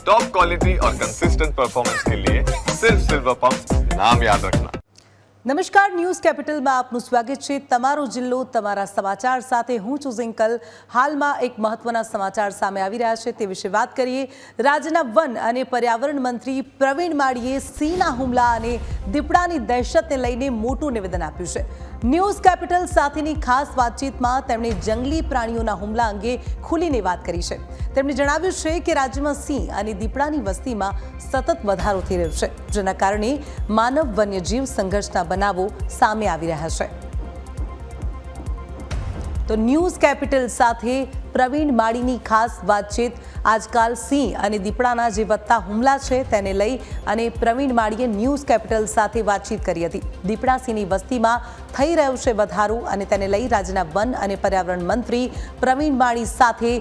Top quality और consistent performance के लिए सिर्फ सिल्वर पंप नाम याद रखना। નમસ્કાર, ન્યૂઝ કેપિટલમાં આપનું સ્વાગત છે। તમારો જિલ્લો તમારા સમાચાર સાથે હું છું ઝિંકલ। હાલમાં એક મહત્વના સમાચાર સામે આવી રહ્યા છે તે વિશે વાત કરીએ। રાજ્યના વન અને પર્યાવરણ મંત્રી પ્રવીણ માળીએ સિંહના હુમલા અને દીપડાની દહેશતને લઈને મોટું નિવેદન આપ્યું છે। ન્યૂઝ કેપિટલ સાથેની ખાસ વાતચીતમાં તેમણે જંગલી પ્રાણીઓના હુમલા અંગે ખુલીને વાત કરી છે। તેમણે જણાવ્યું છે કે રાજ્યમાં સિંહ અને દીપડાની વસ્તીમાં સતત વધારો થઈ રહ્યો છે, જેના કારણે માનવ વન્યજીવ સંઘર્ષના બનાવો સામે આવી રહ્યા છે। તો ન્યૂઝ કેપિટલ સાથે પ્રવીણ માળીની ખાસ વાતચીત। આજકાલ સિંહ અને દીપડાના જે વધતા હુમલા છે તેને લઈ અને પ્રવીણ માળીએ ન્યૂઝ કેપિટલ સાથે વાતચીત કરી હતી। દીપડા સિંહની વસ્તીમાં થઈ રહ્યો છે વધારો અને તેને લઈ રાજ્યના વન અને પર્યાવરણ મંત્રી પ્રવીણ માળી સાથે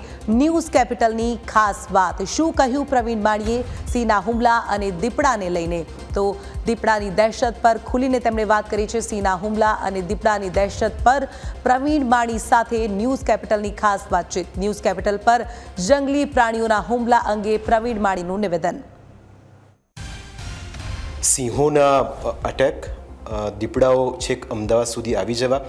ન્યૂઝ કેપિટલની ખાસ વાત। શું કહ્યું પ્રવીણ માળીએ સિંહના હુમલા અને દીપડાને લઈને? તો દીપડાની દહેશત પર ખુલીને તેમણે વાત કરી છે। સિંહના હુમલા અને દીપડાની દહેશત પર પ્રવીણ માળી સાથે ન્યૂઝ કેપિટલની ખાસ વાતચીત। ન્યૂઝ કેપિટલ પર જંગલી પ્રાણીઓના હુમલા અંગે પ્રવીણ માળીનું નિવેદન। સિંહોના અટેક, દીપડાઓ છેક અમદાવાદ સુધી આવી જવા,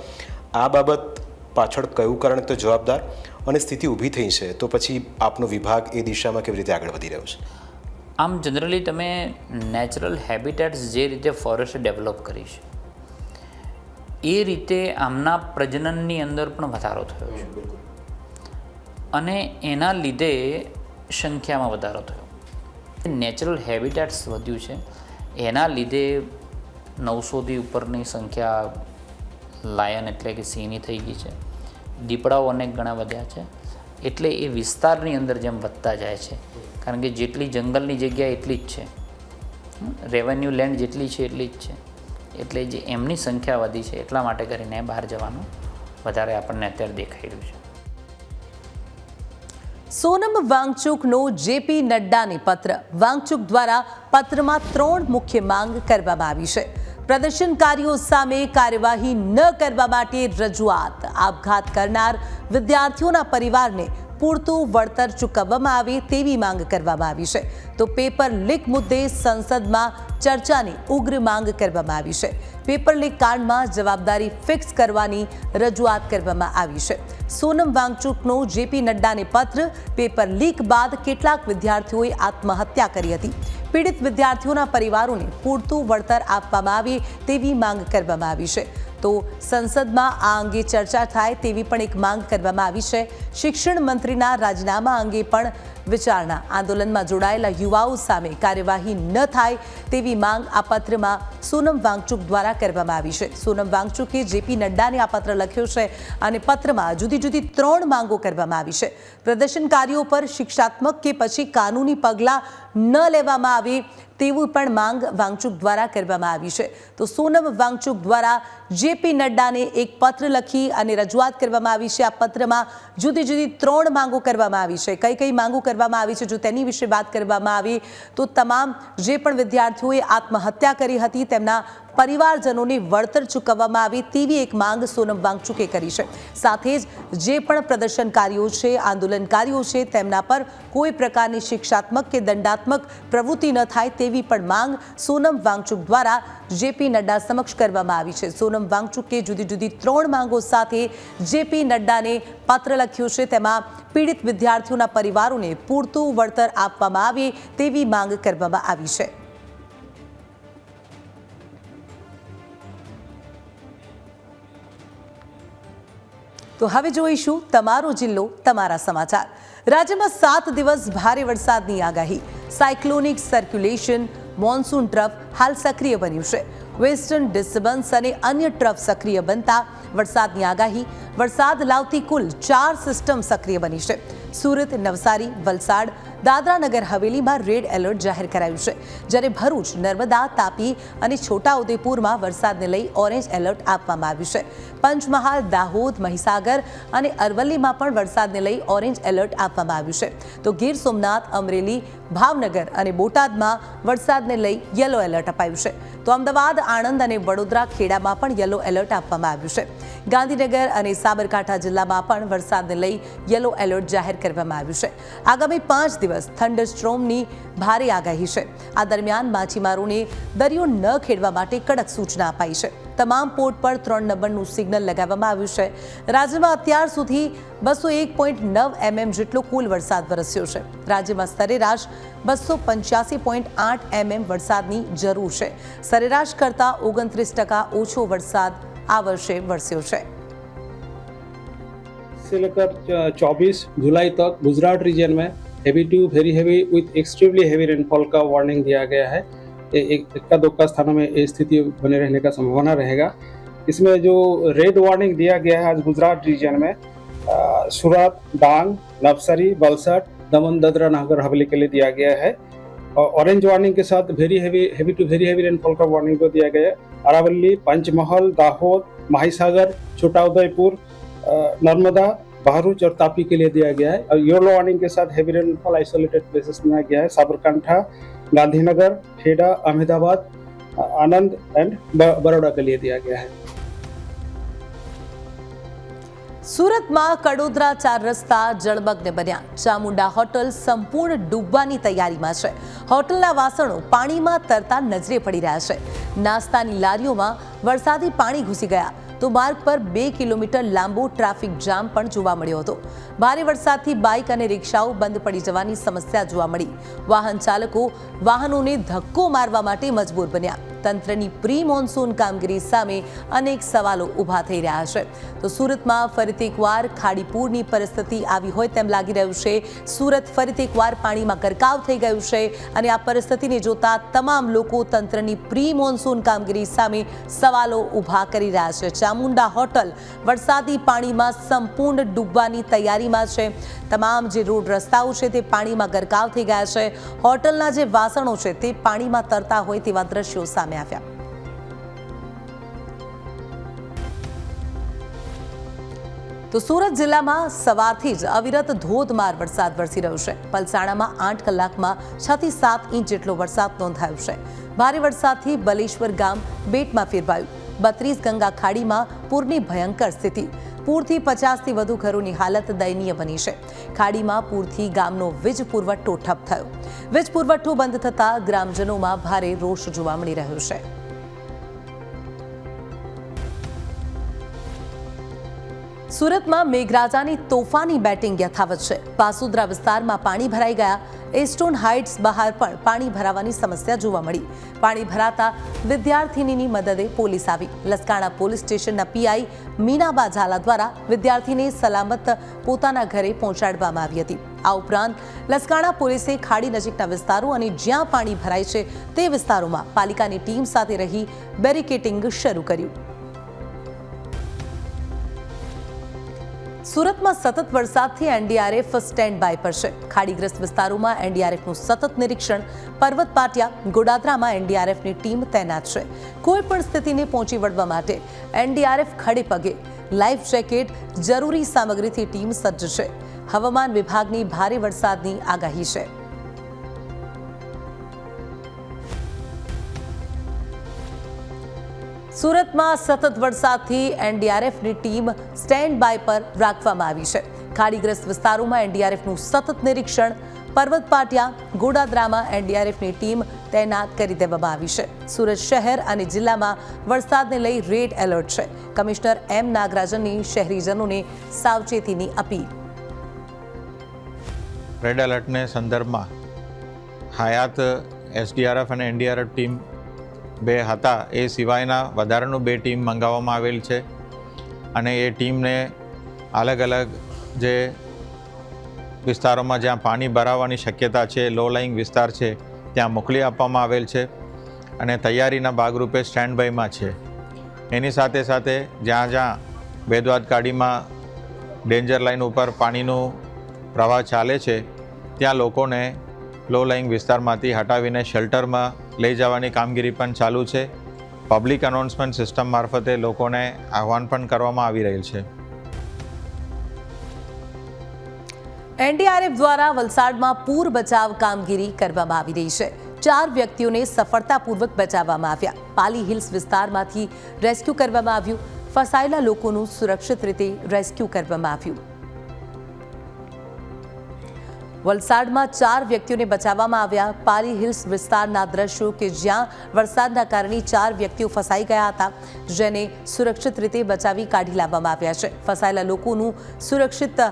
આ બાબત પાછળ કયું કારણ તો જવાબદાર અને સ્થિતિ ઊભી થઈ છે, તો પછી આપનો વિભાગ એ દિશામાં કેવી રીતે આગળ વધી રહ્યો છે? આમ જનરલી તમે નેચરલ હેબિટેટ્સ જે રીતે ફોરેસ્ટ ડેવલપ કરી છે એ રીતે આમના પ્રજનનની અંદર પણ વધારો થયો છે અને એના લીધે સંખ્યામાં વધારો થયો। નેચરલ હેબિટેટ્સ વધ્યું છે, એના લીધે 900થી ઉપરની સંખ્યા લાયન એટલે કે સિંહની થઈ ગઈ છે। દીપડાઓ અનેક ગણા વધ્યા છે, એટલે એ વિસ્તારની અંદર જેમ વધતા જાય છે, કારણ કે જેટલી જંગલની જગ્યા એટલી જ છે, રેવન્યુ લેન્ડ જેટલી છે એટલી જ છે, એટલે જે એમની સંખ્યા વધી છે એટલા માટે કરીને બહાર જવાનું વધારે આપણને અત્યારે દેખાઈ રહ્યું છે। સોનમ વાંગચુકનો જેપી નડ્ડાને પત્ર। વાંગચુક દ્વારા પત્રમાં 3 મુખ્ય માંગ કરવામાં આવી છે। પ્રદર્શનકારીઓ સામે કાર્યવાહી ન કરવા માટે રજૂઆત। આપઘાત કરનાર વિદ્યાર્થીઓના પરિવારને પૂરતું વળતર ચૂકવવામાં આવે તેવી માંગ કરવામાં આવી છે। તો પેપર લીક મુદ્દે સંસદમાં ચર્ચાની ઉગ્ર માંગ કરવામાં આવી છે। પેપર લીક કાંડમાં જવાબદારી ફિક્સ કરવાની રજૂઆત કરવામાં આવી છે। સોનમ વાંગચુકનો જેપી નડ્ડાને પત્ર। પેપર લીક બાદ કેટલાક વિદ્યાર્થીઓએ આત્મહત્યા કરી હતી। પીડિત વિદ્યાર્થીઓના પરિવારોને પૂરતું વળતર આપવામાં આવે તેવી માંગ કરવામાં આવી છે। તો સંસદમાં આ અંગે ચર્ચા થાય તેવી પણ એક માંગ કરવામાં આવી છે। શિક્ષણ મંત્રીના રાજીનામા અંગે પણ વિચારણા। આંદોલનમાં જોડાયેલા યુવાઓ સામે કાર્યવાહી ન થાય તેવી માંગ આ પત્રમાં સોનમ વાંગચુક દ્વારા કરવામાં આવી છે। સોનમ વાંગચુકે જેપી નડ્ડાને આ પત્ર લખ્યો છે અને પત્રમાં જુદી જુદી 3 માંગો કરવામાં આવી છે। પ્રદર્શનકારીઓ પર શિક્ષાત્મક કે પછી કાનૂની પગલાં ન લેવામાં આવે તેવી પણ માંગ વાંગચુક દ્વારા કરવામાં આવી છે। તો સોનમ વાંગચુક દ્વારા જેપી નડ્ડાને એક પત્ર લખી અને રજૂઆત કરવામાં આવી છે। આ પત્રમાં જુદી જુદી 3 માંગો કરવામાં આવી છે। કઈ કઈ માંગો કરવામાં આવી છે જો તેની વિશે વાત કરવામાં આવે તો તમામ જે પણ વિદ્યાર્થીઓએ આત્મહત્યા કરી હતી તેમના પરિવારજનોને વળતર ચૂકવવામાં આવે તેવી એક માંગ સોનમ વાંગચુકે કરી છે। સાથે જ જે પણ પ્રદર્શનકારીઓ છે, આંદોલનકારીઓ છે, તેમના પર કોઈ પ્રકારની શિક્ષાત્મક કે દંડાત્મક પ્રવૃત્તિ ન થાય તેવી પણ માંગ સોનમ વાંગચુક દ્વારા જેપી નડ્ડા સમક્ષ કરવામાં આવી છે। સોનમ વાંગચુકે જુદી જુદી 3 માંગો સાથે જેપી નડ્ડાને પત્ર લખ્યો છે। તેમાં પીડિત વિદ્યાર્થીઓના પરિવારોને પૂરતું વળતર આપવામાં આવે તેવી માંગ કરવામાં આવી છે। તો હવે જોઈશું તમારો જિલ્લો તમારા સમાચાર। રાજ્યમાં 7 દિવસ ભારે વરસાદની આગાહી। સાયક્લોનિક સર્ક્યુલેશન, મોન્સૂન ટ્રફ હાલ સક્રિય બન્યું છે। વેસ્ટર્ન ડિસ્ટર્બન્સ અને અન્ય ટ્રફ સક્રિય બનતા વરસાદની આગાહી। વરસાદ લાવતી કુલ 4 સિસ્ટમ સક્રિય બની છે। સુરત, નવસારી, વલસાડ, દાદરા નગર હવેલીમાં રેડ એલર્ટ જાહેર કરાયું છે, જ્યારે ભરૂચ, નર્મદા, તાપી અને છોટાઉદેપુરમાં વરસાદને લઈ ઓરેન્જ એલર્ટ આપવામાં આવ્યું છે। પંચમહાલ, દાહોદ, મહીસાગર અને અરવલ્લીમાં પણ વરસાદને લઈ ઓરેન્જ એલર્ટ આપવામાં આવ્યું છે। તો ગીર સોમનાથ, અમરેલી, ભાવનગર અને બોટાદમાં વરસાદને લઈ યલો એલર્ટ અપાયું છે, તો અમદાવાદ, આણંદ અને વડોદરા, ખેડામાં પણ યલો એલર્ટ આપવામાં આવ્યું છે. ગાંધીનગર અને સાબરકાંઠા જિલ્લામાં પણ વરસાદને લઈ યલો એલર્ટ જાહેર કરવામાં આવ્યું છે. આગામી 5 દિવસ થંડરસ્ટ્રોમની ભારે આગાહી છે. આ દરમિયાન માછીમારોને દરિયો ન ખેડવા માટે કડક સૂચના અપાઈ છે. તમામ પોર્ટ પર 3 નંબરનું સિગ્નલ લગાવવામાં આવ્યું છે. રાજ્યમાં અત્યાર સુધી 201.9 mm જેટલો કુલ વરસાદ વરસ્યો છે. રાજ્યમાં સરેરાશ 285.8 mm વરસાદની જરૂર છે. સરેરાશ કરતાં 29% ઓછો વરસાદ આ વર્ષે વરસ્યો છે. से लेकर 24 जुलाई तक गुजरात रीजन में heavy to very heavy with extremely heavy rainfall का वार्निंग दिया गया है. इक्का दुक्का स्थानों में ये स्थिति बने रहने का संभावना रहेगा. इसमें जो रेड वार्निंग दिया गया है आज गुजरात रीजन में सूरत, डांग, नवसारी, वलसाड, दमन, दादरा, नगर हवेली के लिए दिया गया है. और ऑरेंज वार्निंग के साथ heavy to very heavy rainfall का वार्निंग को दिया गया है. अरावली, पंचमहल, दाहोद, माहिसागर, छोटा उदयपुर, नर्मदा, बहरूच और तापी के लिए दिया गया है. और येलो वार्निंग के साथ हेवी रेनफॉल आइसोलेटेड प्लेसेस में गया है. साबरकांठा, गांधीनगर, खेड़ा, अहमदाबाद, आनंद एंड बड़ौदा के लिए दिया गया है. સુરતમાં કડોદરા 4 રસ્તા જળમગ્ન બન્યા. ચામુંડા હોટલ સંપૂર્ણ ડૂબવાની તૈયારીમાં છે. હોટલના વાસણો પાણીમાં તરતા નજરે પડી રહ્યા છે. નાસ્તાની લારીઓમાં વરસાદી પાણી ઘૂસી ગયા, તો માર્ગ પર 2 કિલોમીટર લાંબો ટ્રાફિક જામ પણ જોવા મળ્યો હતો. ભારે વરસાદથી બાઇક અને રિક્ષાઓ બંધ પડી જવાની સમસ્યા જોવા મળી. વાહન ચાલકો વાહનોને ધક્કો મારવા માટે મજબૂર બન્યા. તંત્રની પ્રી મોન્સૂન કામગીરી સામે અનેક સવાલો ઊભા થઈ રહ્યા છે. તો સુરતમાં ફરીથી એકવાર ખાડીપૂરની પરિસ્થિતિ આવી હોય તેમ લાગી રહ્યું છે. સુરત ફરીથી એકવાર પાણીમાં ગરકાવ થઈ ગયું છે અને આ પરિસ્થિતિને જોતા તમામ લોકો તંત્રની પ્રી મોન્સૂન કામગીરી સામે સવાલો ઊભા કરી રહ્યા છે. ચામુંડા હોટલ વરસાદી પાણીમાં સંપૂર્ણ ડૂબવાની તૈયારીમાં છે. તમામ જે રોડ રસ્તાઓ છે તે પાણીમાં ગરકાવ થઈ ગયા છે. હોટલના જે વાસણો છે તે પાણીમાં તરતા હોય તેવા દ્રશ્યો સામે આવ્યા. તો સુરત જિલ્લામાં સવારથી જ અવિરત ધોધમાર વરસાદ વરસી રહ્યો છે. પલસાણામાં 8 કલાકમાં 6 થી 7 ઇંચ જેટલો વરસાદ નોંધાયો છે. ભારે વરસાદથી બલેશ્વર ગામ બેટમાં ફેરવાયું. 32 ગંગા ખાડીમાં પૂરની ભયંકર સ્થિતિ. પૂરથી 50થી વધુ ઘરોની હાલત દયનીય બની છે. ખાડીમાં પૂરથી ગામનો વીજ પુરવઠો ઠપ થયો. વીજ પુરવઠો બંધ થતા ગ્રામજનોમાં ભારે રોષ જોવા મળી રહ્યો છે. સુરતમાં મેઘરાજાની તોફાની બેટિંગ યથાવત છે. પાસુદ્રા વિસ્તારમાં પાણી ભરાઈ ગયા. એસ્ટોન હાઇટ્સ બહાર પણ પાણી ભરાવાની સમસ્યા જોવા મળી. પાણી ભરાતા વિદ્યાર્થીનીની મદદે પોલીસ આવી. લસકાણા પોલીસ સ્ટેશનના પીઆઈ મીનાબા ઝાલા દ્વારા વિદ્યાર્થીને સલામત પોતાના ઘરે પહોંચાડવામાં આવી હતી. આ ઉપરાંત લસકાણા પોલીસે ખાડી નજીકના વિસ્તારો અને જ્યાં પાણી ભરાય છે તે વિસ્તારોમાં પાલિકાની ટીમ સાથે રહી બેરિકેડિંગ શરૂ કર્યું. સુરતમાં સતત વરસાદથી એનડીઆરએફ સ્ટેન્ડ બાય પર છે. ખાડીગ્રસ્ત વિસ્તારોમાં એનડીઆરએફનું સતત નિરીક્ષણ. પર્વત પાટિયા, ગોડાદરામાં એનડીઆરએફની ટીમ તૈનાત છે. કોઈ પણ સ્થિતિને પહોંચી વળવા માટે એનડીઆરએફ ખડે પગે. લાઈફ જેકેટ, જરૂરી સામગ્રીથી ટીમ સજ્જ છે. હવામાન વિભાગની ભારે વરસાદની આગાહી છે. સુરતમાં સતત વરસાદથી એનડીઆરએફની ટીમ સ્ટેન્ડ બાય પર રાખવામાં આવી છે. ખાડીગ્રસ્ત વિસ્તારોમાં એનડીઆરએફનું સતત નિરીક્ષણ. પર્વત પાટિયા, ગોડાદરામાં એનડીઆરએફની ટીમ તૈનાત કરી દેવામાં આવી છે. સુરત શહેર અને જિલ્લામાં વરસાદને લઈ રેડ એલર્ટ છે. કમિશનર એમ નાગરાજનની શહેરીજનોને સાવચેતીની અપીલ. રેડ એલર્ટને સંદર્ભમાં હયાત એસડીઆરએફ અને એનડીઆરએફ ટીમ 2 હતા. એ સિવાયના વધારાનું 2 ટીમ મંગાવવામાં આવેલ છે અને એ ટીમને અલગ અલગ જે વિસ્તારોમાં જ્યાં પાણી ભરાવાની શક્યતા છે, લો લાઇંગ વિસ્તાર છે, ત્યાં મોકલી આપવામાં આવેલ છે અને તૈયારીના ભાગરૂપે સ્ટેન્ડ બાયમાં છે. એની સાથે સાથે જ્યાં જ્યાં બેદવાદ કાડીમાં ડેન્જર લાઇન ઉપર પાણીનું પ્રવાહ ચાલે છે ત્યાં લોકોને લો લાઇંગ વિસ્તારમાંથી હટાવીને શેલ્ટરમાં લઈ જવાની કામગીરી પણ ચાલુ છે. પબ્લિક અનાઉન્સમેન્ટ સિસ્ટમ મારફતે લોકોને આહવાન પણ કરવામાં આવી રહેલ છે. એનડીઆરએફ દ્વારા વલસાડમાં પૂર બચાવ કામગીરી કરવામાં આવી રહી છે. 4 વ્યક્તિઓને સફળતાપૂર્વક બચાવવામાં આવ્યા. પાલી હિલ્સ વિસ્તારમાંથી રેસ્ક્યુ કરવામાં આવ્યું. ફસાયેલા લોકોનું સુરક્ષિત રીતે રેસ્ક્યુ કરવામાં આવ્યું. વલસાડમાં 4 વ્યક્તિઓને બચાવવામાં આવ્યા. પાલી હિલ્સ વિસ્તારના દ્રશ્યો કે જ્યાં વરસાદના કારણે 4 વ્યક્તિઓ ફસાઈ ગયા હતા, જેને સુરક્ષિત રીતે બચાવી કાઢી લાવવામાં આવ્યા છે. ફસાયેલા લોકોનું સુરક્ષિત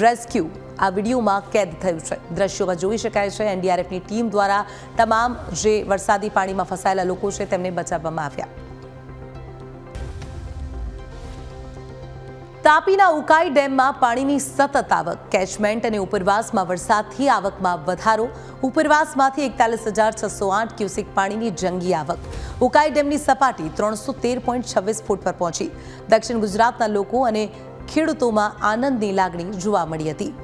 રેસ્ક્યુ આ વિડીયોમાં કેદ થયું છે. દ્રશ્યોમાં જોઈ શકાય છે એનડીઆરએફની ટીમ દ્વારા તમામ જે વરસાદી પાણીમાં ફસાયેલા લોકો છે તેમને બચાવવામાં આવ્યા. તાપીના ઉકાઈ ડેમમાં પાણીની સતત આવક. કેચમેન્ટ અને ઉપરવાસમાં વરસાદથી આવકમાં વધારો. ઉપરવાસમાંથી 41,608 ક્યુસેક પાણીની જંગી આવક. ઉકાઈ ડેમની સપાટી 313.26 ફૂટ પર પહોંચી. દક્ષિણ ગુજરાતના લોકો અને ખેડૂતોમાં આનંદની લાગણી જોવા મળી હતી.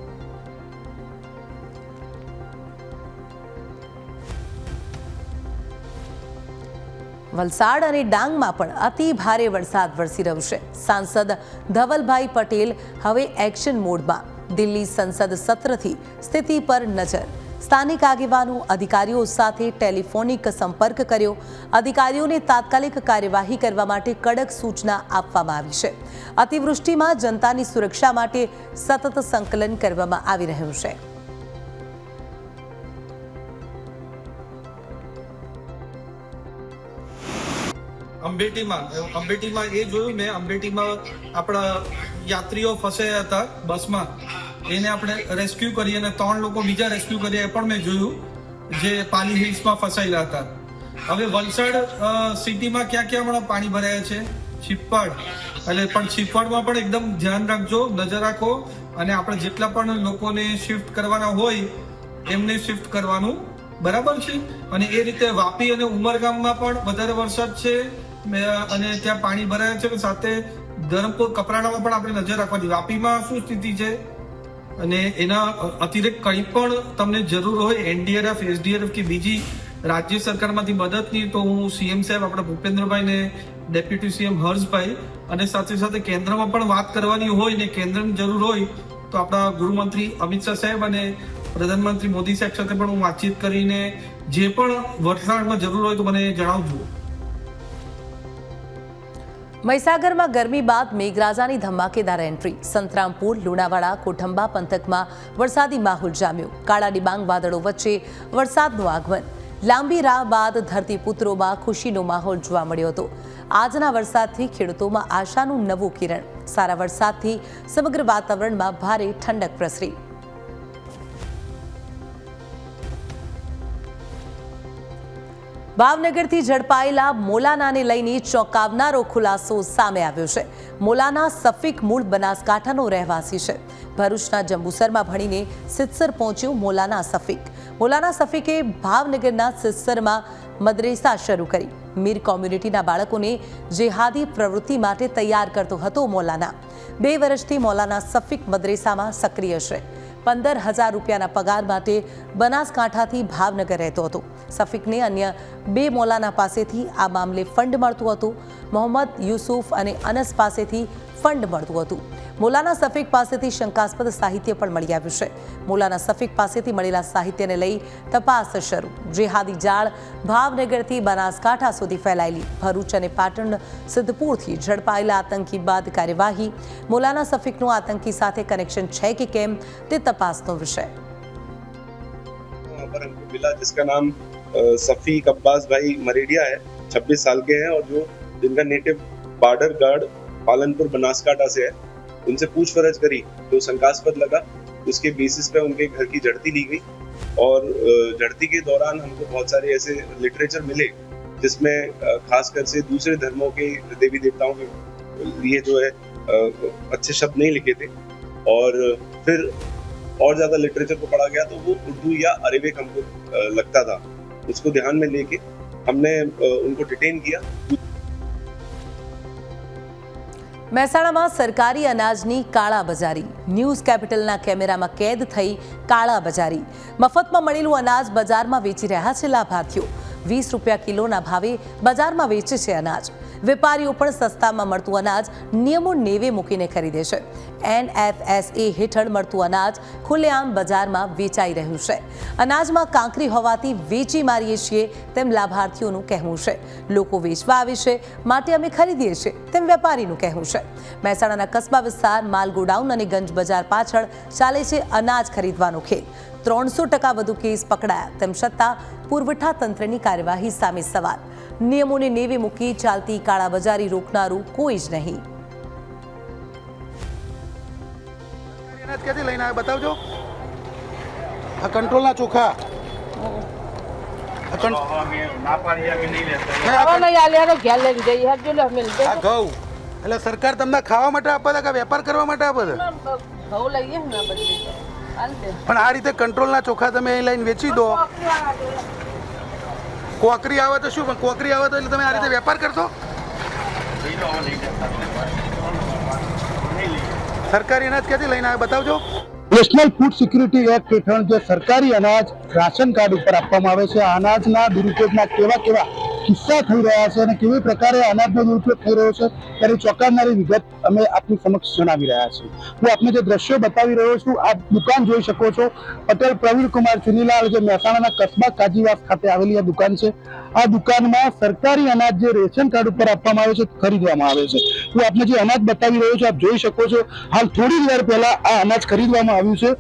વલસાડ અને ડાંગમાં પણ અતિ ભારે વરસાદ વરસી રહ્યો છે. સાંસદ ધવલભાઈ પટેલ હવે એક્શન મોડમાં. દિલ્હી સંસદ સત્રથી સ્થિતિ પર નજર. સ્થાનિક આગેવાનો અધિકારીઓ સાથે ટેલિફોનિક સંપર્ક કર્યો. અધિકારીઓને તાત્કાલિક કાર્યવાહી કરવા માટે કડક સૂચના આપવામાં આવી છે. અતિવૃષ્ટિમાં જનતાની સુરક્ષા માટે સતત સંકલન કરવામાં આવી રહ્યું છે. અંબેટીમાં એ જોયું મેં. અંબેટીમાં આપણા યાત્રીઓ ફસાયા હતા બસમાં, એને આપણે રેસ્ક્યુ કરી અને 3 લોકો બીજા રેસ્ક્યુ કર્યા એ પણ મેં જોયું, જે પાલી હિલ્સમાં ફસાયેલા હતા. હવે વલસાડ સિટીમાં ક્યાં ક્યાં હમણાં પાણી ભરાયા છે? છીપવાડ. એટલે પણ છીપવાડમાં પણ એકદમ ધ્યાન રાખજો, નજર રાખો, અને આપણે જેટલા પણ લોકોને શિફ્ટ કરવાના હોય એમને શિફ્ટ કરવાનું, બરાબર છે. અને એ રીતે વાપી અને ઉમરગામમાં પણ વધારે વરસાદ છે અને ત્યાં પાણી ભરાયા છે. સાથે ધરમપુર કપરાડામાં પણ આપણે નજર રાખવાની. વાપીમાં શું સ્થિતિ છે અને એના અતિરિક્ત કંઈ પણ તમને જરૂર હોય એનડીઆરએફ, એસડીઆરએફ કે બીજી રાજ્ય સરકારમાંથી મદદની, તો હું સીએમ સાહેબ આપણા ભૂપેન્દ્રભાઈ ને ડેપ્યુટી સીએમ હર્ષભાઈ અને સાથે સાથે કેન્દ્રમાં પણ વાત કરવાની હોય ને કેન્દ્રની જરૂર હોય તો આપણા ગૃહમંત્રી અમિત શાહ સાહેબ અને પ્રધાનમંત્રી મોદી સાહેબ સાથે પણ હું વાતચીત કરીને જે પણ વરસાદમાં જરૂર હોય તો મને જણાવજો. મહીસાગરમાં ગરમી બાદ મેઘરાજાની ધમાકેદાર એન્ટ્રી. સંતરામપુર, લુણાવાડા, કોઠંબા પંથકમાં વરસાદી માહોલ જામ્યો. કાળા ડિબાંગ વાદળો વચ્ચે વરસાદનું આગમન. લાંબી રાહ બાદ ધરતીપુત્રોમાં ખુશીનો માહોલ જોવા મળ્યો હતો. આજના વરસાદથી ખેડૂતોમાં આશાનું નવું કિરણ. સારા વરસાદથી સમગ્ર વાતાવરણમાં ભારે ઠંડક પ્રસરી. ભાવનગરથી ઝડપાયેલા મોલાનાને લઈને ચોંકાવનારો ખુલાસો સામે આવ્યો છે. મોલાના સફીક મૂળ બનાસકાંઠાનો રહેવાસી છે. ભરૂચના જંબુસરમાં ભણીને સિત્સર પહોંચ્યો મોલાના સફીક. મોલાના સફીકે ભાવનગરના સિત્સરમાં મદરેસા શરૂ કરી. મીર કોમ્યુનિટીના બાળકોને જેહાદી પ્રવૃત્તિ માટે તૈયાર કરતો હતો મોલાના. 2 વર્ષથી મોલાના સફીક મદરેસામાં સક્રિય છે. 15,000 રૂપિયાના પગાર માટે બનાસકાંઠાથી ભાવનગર રહેતો હતો. સફીકને અન્ય 2 મોલાના પાસેથી આ મામલે ફંડ મળતું હતું. મોહમ્મદ યુસુફ અને અનસ પાસેથી ફંડ મળતું હતું. મોલાના સફીક પાસેથી શંકાસ્પદ સાહિત્ય પણ મળી આવ્યું છે. મોલાના સફીક પાસેથી મળેલા સાહિત્યને લઈ તપાસ શરૂ. જેહાદી જાળ ભાવનગરથી બનાસકાંઠા સુધી ફેલાયેલી. ભરૂચ અને પાટણ સિદ્ધપુરથી ઝડપાયેલા આતંકી બાદ કાર્યવાહી. મોલાના સફીકનું આતંકી સાથે કનેક્શન છે કે કેમ તે તપાસનો વિષય. पर हमको मिला जिसका नाम सफीक अब्बास भाई मरेडिया है, 26 साल के हैं और जो जिनका native border guard Palanpur Banaskantha से है. उनसे पूछपरछ करी तो शंकास्पद लगा. उसके बेसिस पे उनके घर की झड़ती ली गई और झड़ती के दौरान हमको बहुत सारे ऐसे लिटरेचर मिले जिसमें खासकर से दूसरे धर्मों के देवी देवताओं के लिए जो है अच्छे शब्द नहीं लिखे थे. और फिर और ज्यादा लिटरेचर को पढ़ा गया तो वो उर्दू या अरेबिक हमको लगता था. उसको ध्यान में लेके हमने उनको डिटेन किया. મહેસાણામાં સરકારી અનાજની કાળાબજારી. ન્યૂઝ કેપિટલના કેમેરામાં કેદ થઈ કાળાબજારી. મફતમાં મળેલું અનાજ બજારમાં વેચી રહ્યા છે લાભાર્થીઓ. 20 રૂપિયા કિલોના ભાવે બજારમાં વેચે છે અનાજ. વેપારીઓ પણ સસ્તામાં મળતું અનાજ નિયમો નેવે મૂકીને ખરીદે છે. NFSA હેઠળ મળતું અનાજ ખુલ્લેઆમ બજારમાં વેચાઈ રહ્યું છે. અનાજમાં કાંકરી હોવાથી વેચી મારીએ છીએ તેમ લાભાર્થીઓનું કહેવું છે. લોકો વેચવા આવે છે માટે અમે ખરીદીએ છીએ તેમ વેપારીનું કહેવું છે. મહેસાણાના કસ્બા વિસ્તાર, માલ ગોડાઉન અને ગંજ બજાર પાછળ ચાલે છે અનાજ ખરીદવાનો ખેલ. 300% વધુ કેસ પકડાયા તેમ છતાં પુરવઠા તંત્રની કાર્યવાહી સામે સવાલ. નિયમોને નેવે મૂકી ચાલતી કાળાબજારી રોકનારું કોઈ જ નહીં. ક્યાંથી લઈને આવ્યા બતાવજો. આ કંટ્રોલના ચોખા ઘઉં એટલે સરકાર તમને ખાવા માટે આપે છે કે વેપાર કરવા માટે આપે છે? પણ આ રીતે કંટ્રોલના ચોખા તમે અહીં લઈને વેચી દો. કોકરી આવે તો શું? પણ કોકરી આવે તો એટલે તમે આ રીતે વેપાર કરશો? સરકારી અનાજ ક્યાંથી લઈને આવ્યા બતાવજો. નેશનલ ફૂડ સિક્યુરિટી એક્ટ હેઠળ જે સરકારી અનાજ રાશન કાર્ડ ઉપર આપવામાં આવે છે, આ અનાજના દુરુપયોગના કેવા કિસ્સા થઈ રહ્યા છે અને કેવી પ્રકારે અનાજનો દુરુપયોગ થઈ રહ્યો છે તેની ચોંકાવનારી વિગત અમે આપની સમક્ષ જણાવી રહ્યા છીએ. હું આપને જે દ્રશ્યો બતાવી રહ્યો છું, આપ દુકાન જોઈ શકો છો. પટેલ પ્રવીણ કુમાર ચુનીલાલ, જે મહેસાણાના કસ્બા કાજીવાસ ખાતે આવેલી આ દુકાન છે. આ દુકાનમાં સરકારી અનાજ જે રેશન કાર્ડ ઉપર આપવામાં આવે છે ખરીદવામાં આવે છે. હું આપને જે અનાજ બતાવી રહ્યો છું આપ જોઈ શકો છો. હાલ થોડી વાર પહેલા આ અનાજ ખરીદવામાં આવ્યું છે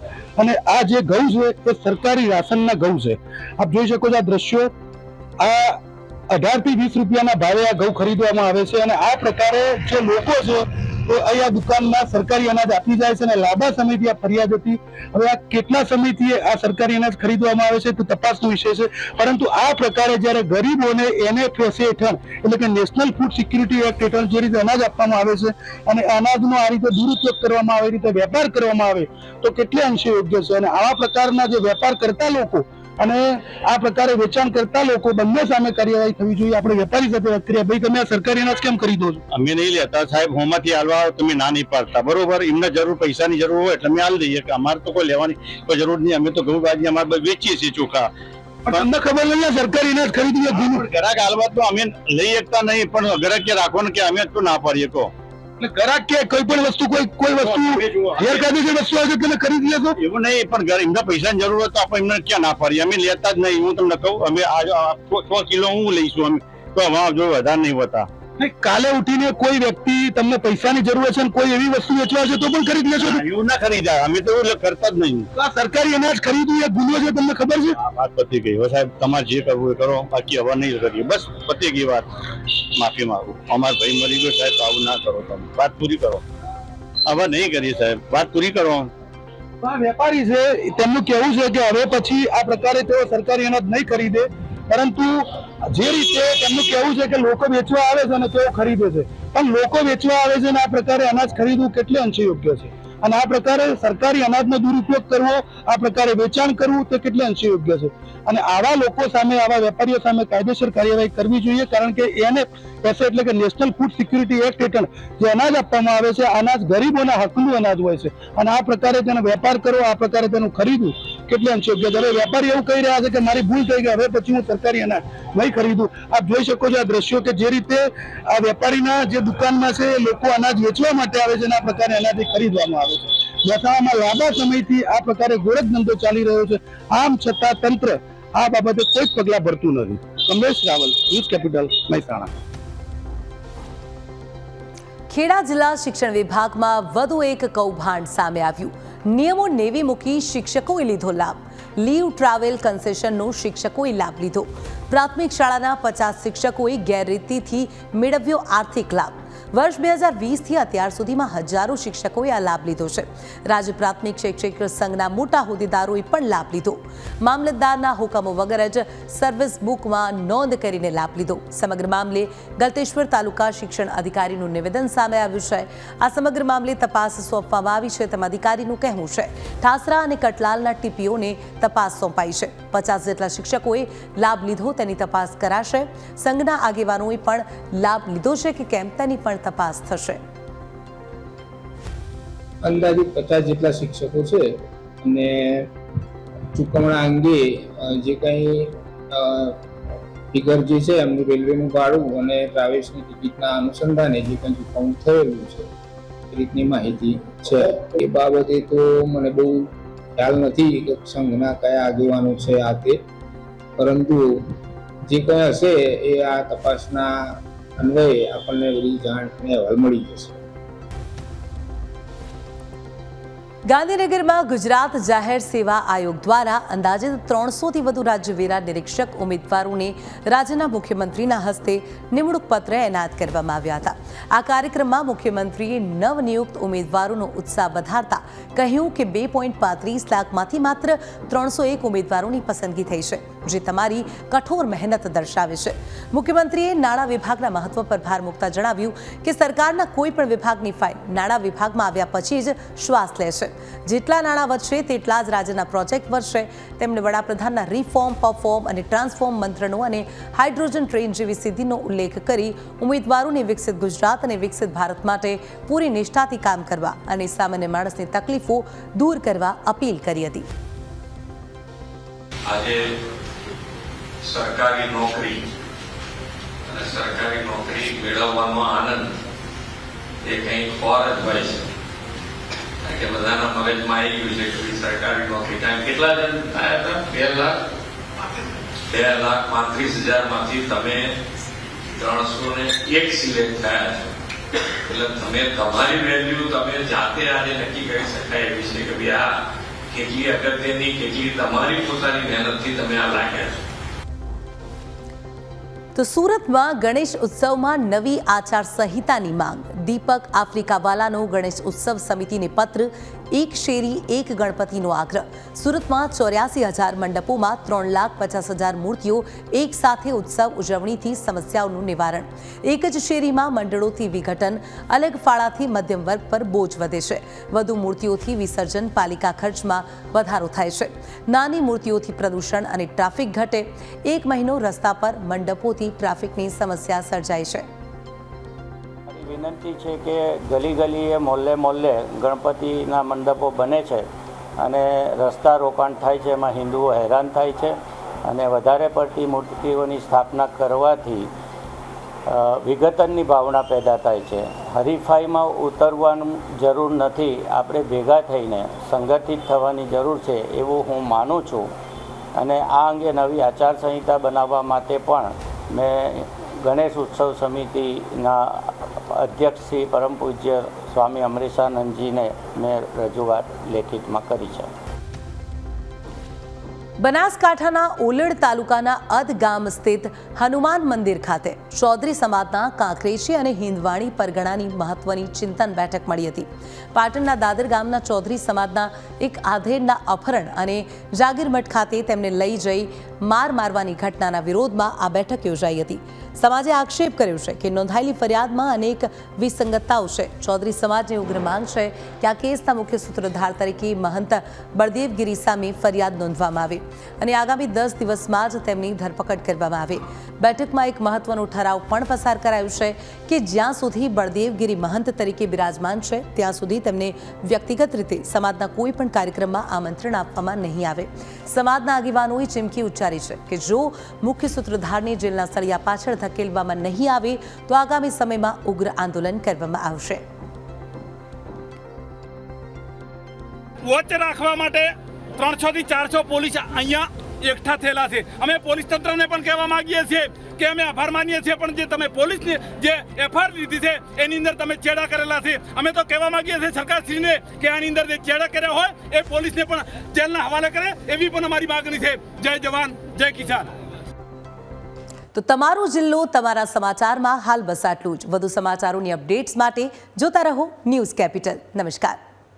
અને આ જે ઘઉં છે તે સરકારી રાશનના ઘઉં છે. આપ જોઈ શકો છો આ દ્રશ્યો. આ 18 થી 20 રૂપિયાના ભાવે આ ઘઉં ખરીદવામાં આવે છે અને આ પ્રકારે જે લોકો છે તે અહીંયા દુકાનમાં સરકારી અનાજ આપી જાય છે અને લાંબા સમયથી આ ફરિયાદ હતી. હવે આ કેટલા સમયથી આ સરકારી અનાજ ખરીદવામાં આવે છે તો તપાસનો વિષય છે. પરંતુ આ પ્રકારે જ્યારે ગરીબોને NFSA હેઠળ એટલે કે નેશનલ ફૂડ સિક્યુરિટી એક્ટ હેઠળ જે રીતે અનાજ આપવામાં આવે છે અને અનાજનો આ રીતે દુરુપયોગ કરવામાં આવે, રીતે વેપાર કરવામાં આવે તો કેટલે અંશે યોગ્ય છે. અને આવા પ્રકારના જે વેપાર કરતા લોકો અને આ પ્રકારે વેચાણ કરતા લોકો બંને સામે કાર્યવાહી થવી જોઈએ. આપણે વેપારી સાથે વાત કરીએ. ભાઈ, તમે આ સરકારી અનાજ કેમ ખરીદો છો? અમે નહીં લેતા સાહેબ, હોમાંથી હાલવા તમે ના નહીં પાડતા, બરોબર. એમને જરૂર પૈસાની જરૂર હોય એટલે અમે હાલ દઈએ, કે અમારે તો કોઈ લેવાની કોઈ જરૂર નહીં. અમે તો ઘઉં ભાજી અમારે વેચીએ છીએ ચોખા. તમને ખબર નથી સરકારી અનાજ ખરીદીએ ગ્રાહક હાલવા તો અમે લઈ શકતા નહીં, પણ ગ્રાહક કે રાખવાનું કે અમે તો ના પાડીએ. કહો ગ્રાહક કે કોઈ પણ વસ્તુ કોઈ વસ્તુ ગેરકાયદેસર વસ્તુ આવે તમે ખરીદી લેશો? એવું નહીં, પણ એમને પૈસાની જરૂર હોય તો આપણે એમને ક્યાં ના પાડીએ. અમે લેતા જ નહીં. હું તમને કહું, અમે 100 કિલો હું લઈશું, અમે તો અમારા જો વધારે નહીં હોતા. કાલે ઉઠીને કોઈ વ્યક્તિ તમને પૈસાની જરૂર છે કોઈ એવી વસ્તુ વેચવા છે તો પણ ખરીદ લેશો? એવું ના ખરીદાય, અમે તો કરતા જ નહીં. આ સરકારી અનાજ ખરીદવું એ ગુનો છે, તમને ખબર છે? વાત પતી ગઈ. હવે સાહેબ તમારે જે કરવું એ કરો, બાકી હવે નહીં કરીએ. બસ પતી ગઈ વાત. માફી માંગુ. અમારો ભાઈ મરી ગયો સાહેબ, આવું ના કરો. તમે વાત પૂરી કરો. હવે નહીં કરીએ સાહેબ, વાત પૂરી કરો. વેપારી છે તેમનું કહેવું છે કે હવે પછી આ પ્રકારે તેઓ સરકારી અનાજ નહીં ખરીદે, પરંતુ જે રીતે તેમનું કહેવું છે કે લોકો વેચવા આવે છે અને તેઓ ખરીદે છે. પણ લોકો વેચવા આવે છે અને આ પ્રકારે અનાજ ખરીદવું કેટલે અંશે યોગ્ય છે? અને આ પ્રકારે સરકારી અનાજનો દુરુપયોગ કરવો, આ પ્રકારે વેચાણ કરવું તે કેટલે અંશે યોગ્ય છે? અને આવા લોકો સામે, આવા વેપારીઓ સામે કાયદેસર કાર્યવાહી કરવી જોઈએ. કારણ કે NFSA એટલે કે નેશનલ ફૂડ સિક્યુરિટી એક્ટ હેઠળ જે અનાજ આપવામાં આવે છે, અનાજ ગરીબોના હકનું અનાજ હોય છે અને આ પ્રકારે તેનો વેપાર કરવો, આ પ્રકારે તેનું ખરીદવું કેટલે અંશે યોગ્ય છે? હવે વેપારી એવું કહી રહ્યા છે કે મારી ભૂલ થઈ ગઈ, હવે પછી હું સરકારી અનાજ નહીં ખરીદું. આપ જોઈ શકો છો આ દ્રશ્યો કે જે રીતે આ વેપારીના જે દુકાનમાં છે લોકો અનાજ વેચવા માટે આવે છે અને આ પ્રકારે અનાજ ખરીદવામાં આવે છે. મહેસાણામાં લાંબા સમયથી આ પ્રકારે ગોરખ ધંધો ચાલી રહ્યો છે. આમ છતાં તંત્ર આ બાબતે કોઈ જ પગલાં ભરતું નથી. Kamlesh Raval, news capital, Mehsana. ખેડા જિલ્લા શિક્ષણ વિભાગમાં વધુ એક કૌભાંડ સામે આવ્યું. નિયમો નેવી મૂકી શિક્ષકોએ લીધો લાભ. લીવ ટ્રાવેલ કન્સેશનનો શિક્ષકોએ લાભ લીધો. પ્રાથમિક શાળાના 50 શિક્ષકોએ ગેરરીતિથી મેળવ્યો આર્થિક લાભ. વર્ષ 2020થી અત્યાર સુધીમાં હજારો શિક્ષકોએ આ લાભ લીધો છે. રાજ્ય પ્રાથમિક શૈક્ષિક સંઘના મોટા હોદ્દેદારોએ પણ લાભ લીધો. મામલતદારના હુકમો વગર જ સર્વિસ બુકમાં નોંધ કરીને લાભ લીધો. સમગ્ર મામલે ગલતેશ્વર તાલુકા શિક્ષણ અધિકારીનું નિવેદન સામે આવ્યું છે. આ સમગ્ર મામલે તપાસ સોંપવામાં આવી છે તેમ અધિકારીનું કહેવું છે. ઠાસરા અને કટલાલના ટીપીઓને તપાસ સોંપાઈ છે. 50 જેટલા શિક્ષકોએ લાભ લીધો તેની તપાસ કરાશે. સંઘના આગેવાનોએ પણ લાભ લીધો છે કે કેમ તેની પણ તપાસ થશે. અંદાજિત 50 જેટલા શિક્ષકો છે અને ચૂકવણા અંગે જે કંઈ ફિગર જે છે એમનું રેલવેનું ભાડું અને ટ્રાવેલ્સની ટિકિટના અનુસંધાને જે કંઈ ચૂકવણું થયેલું છે એ રીતની માહિતી છે. એ બાબતે તો મને બહુ ખ્યાલ નથી કે સંઘના કયા આગેવાનો છે આ તે, પરંતુ જે કંઈ હશે એ આ તપાસના અન્વયે આપણને બધી જાણ અને અહેવાલ મળી જશે. ગાંધીનગરમાં ગુજરાત જાહેર સેવા આયોગ દ્વારા અંદાજે 300થી વધુ રાજ્ય વેરા નિરીક્ષક ઉમેદવારોને રાજ્યના મુખ્યમંત્રીના હસ્તે નિમણૂક પત્ર એનાયત કરવામાં આવ્યા હતા. આ કાર્યક્રમમાં મુખ્યમંત્રીએ નવનિયુક્ત ઉમેદવારોનો ઉત્સાહ વધારતા કહ્યું કે 2.35 લાખમાંથી માત્ર 301 ઉમેદવારોની પસંદગી થઈ છે, જે તમારી કઠોર મહેનત દર્શાવે છે. મુખ્યમંત્રીએ નાણાં વિભાગના મહત્વ પર ભાર મૂકતા જણાવ્યું કે સરકારના કોઈ પણ વિભાગની ફાઇલ નાણાં વિભાગમાં આવ્યા પછી જ શ્વાસ લે છે. જેટલા નાણાં વધશે તેટલા જ રાજ્યના પ્રોજેક્ટ વધશે. તેમણે વડાપ્રધાનના રિફોર્મ, પરફોર્મ અને ટ્રાન્સફોર્મ મંત્રનો અને હાઇડ્રોજન ટ્રેન જેવી સિદ્ધિનો ઉલ્લેખ કરી ઉમેદવારોને વિકસિત ગુજરાત અને વિકસિત ભારત માટે પૂરી નિષ્ઠાથી કામ કરવા અને સામાન્ય માણસની તકલીફો દૂર કરવા અપીલ કરી હતી. આજે સરકારી નોકરી અને સરકારી નોકરી મેળવવાનો આનંદ એ કંઈક ઓર જ હોય છે. કે બધાના મગજમાં આવી ગયું છે કે સરકારી નોકરી કાંઈ કેટલા જણ થયા હતા? 2,35,000 માંથી તમે 301 સિલેક્ટ થયા છો. એટલે તમે તમારી વેલ્યુ તમે જાતે આજે નક્કી કરી શકાય એવી છે કે ભાઈ આ કેટલી અગત્યની, કેટલી તમારી પોતાની મહેનતથી તમે આ લાગ્યા છો. તો સુરતમાં ગણેશ ઉત્સવમાં નવી આચાર સંહિતાની માંગ. દીપક આફ્રિકાવાલાનો ગણેશ ઉત્સવ સમિતિને પત્ર. એક શેરી એક ગણપતિનો આગ્રહ. સુરતમાં 84,000 મંડપોમાં 3,50,000 મૂર્તિઓ એક સાથે ઉત્સવ ઉજવણીથી સમસ્યાઓનું નિવારણ. એક જ શેરીમાં મંડળોથી વિઘટન, અલગ ફાળાથી મધ્યમ વર્ગ પર બોજ વધે છે. વધુ મૂર્તિઓથી વિસર્જન, પાલિકા ખર્ચમાં વધારો થાય છે. નાની મૂર્તિઓથી પ્રદૂષણ અને ટ્રાફિક ઘટે. 1 મહિનો રસ્તા પર મંડપોથી ટ્રાફિકની સમસ્યા સર્જાય છે. વિનંતી છે કે ગલી ગલીએ, મોહલ્લે મોહલ્લે ગણપતિના મંડપો બને છે અને રસ્તા રોકાણ થાય છે, એમાં હિન્દુઓ હેરાન થાય છે અને વધારે પડતી મૂર્તિઓની સ્થાપના કરવાથી વિઘટનની ભાવના પેદા થાય છે. હરીફાઈમાં ઉતરવાની જરૂર નથી, આપણે ભેગા થઈને સંગઠિત થવાની જરૂર છે એવું હું માનું છું. અને આ અંગે નવી આચારસંહિતા બનાવવા માટે પણ મેં ગણેશ ઉત્સવ સમિતિના અધ્યક્ષ શ્રી પરમ પૂજ્ય સ્વામી અમરીશાનંદજીને મેં રજૂઆત લેખિતમાં કરી છે. બનાસકાંઠાના ઓલડ તાલુકાના અદ ગામ સ્થિત હનુમાન મંદિર ખાતે ચૌધરી સમાજના કાંકરેજી અને હિંદવાણી પરગણાની મહત્વની ચિંતન બેઠક મળી હતી. પાટણના દાદર ગામના ચૌધરી સમાજના એક આધેડના અપહરણ અને જાગીરમઠ ખાતે તેમને લઈ જઈ મારવાની ઘટનાના વિરોધમાં આ બેઠક યોજાઈ હતી. સમાજે આક્ષેપ કર્યો છે કે નોંધાયેલી ફરિયાદમાં અનેક વિસંગતતાઓ છે. ચૌધરી સમાજની ઉગ્ર માંગ છે કે આ કેસના મુખ્ય સૂત્રધાર તરીકે મહંત બળદેવગીરી સામે ફરિયાદ નોંધવામાં આવે અને આગામી 10 દિવસમાં જ તેમની ધરપકડ કરવામાં આવે. બેઠકમાં એક મહત્વનો ઠરાવ પણ પસાર કરાયો છે કે જ્યાં સુધી બળદેવગીરી મહંત તરીકે બિરાજમાન છે ત્યાં સુધી તેમને વ્યક્તિગત રીતે સમાજના કોઈ પણ કાર્યક્રમમાં આમંત્રણ આપવામાં નહીં આવે. સમાજના આગેવાનોએ ચીમકી ઉચ્ચારી છે કે જો મુખ્ય સૂત્રધારને જેલના સળિયા પાછળ ધકેલવામાં નહીં આવે તો આગામી સમયમાં ઉગ્ર આંદોલન કરવામાં આવશે. વોચ રાખવા માટે 300 થી 400 પોલીસ અહીંયા એકઠા થયેલા છે. અમે પોલીસ તંત્રને પણ કહેવા માંગીએ છીએ કે અમે આભાર માનીએ છીએ, પણ જે તમે પોલીસની જે એફઆઈઆર લીધી છે એની અંદર તમે ચેડા કરેલા છે. અમે તો કહેવા માંગીએ છીએ સરકારશ્રીને કે આની અંદર જે ચેડા કર્યા હોય એ પોલીસને પણ જેલના હવાલે કરે, એવી પણ અમારી માગણી છે. જય જવાન, જય કિસાન. તો તમારો જિલ્લો તમારા સમાચારમાં હાલ બસ આટલું જ. વધુ સમાચારોની અપડેટ્સ માટે જોતા રહો ન્યૂઝ કેપિટલ. નમસ્કાર.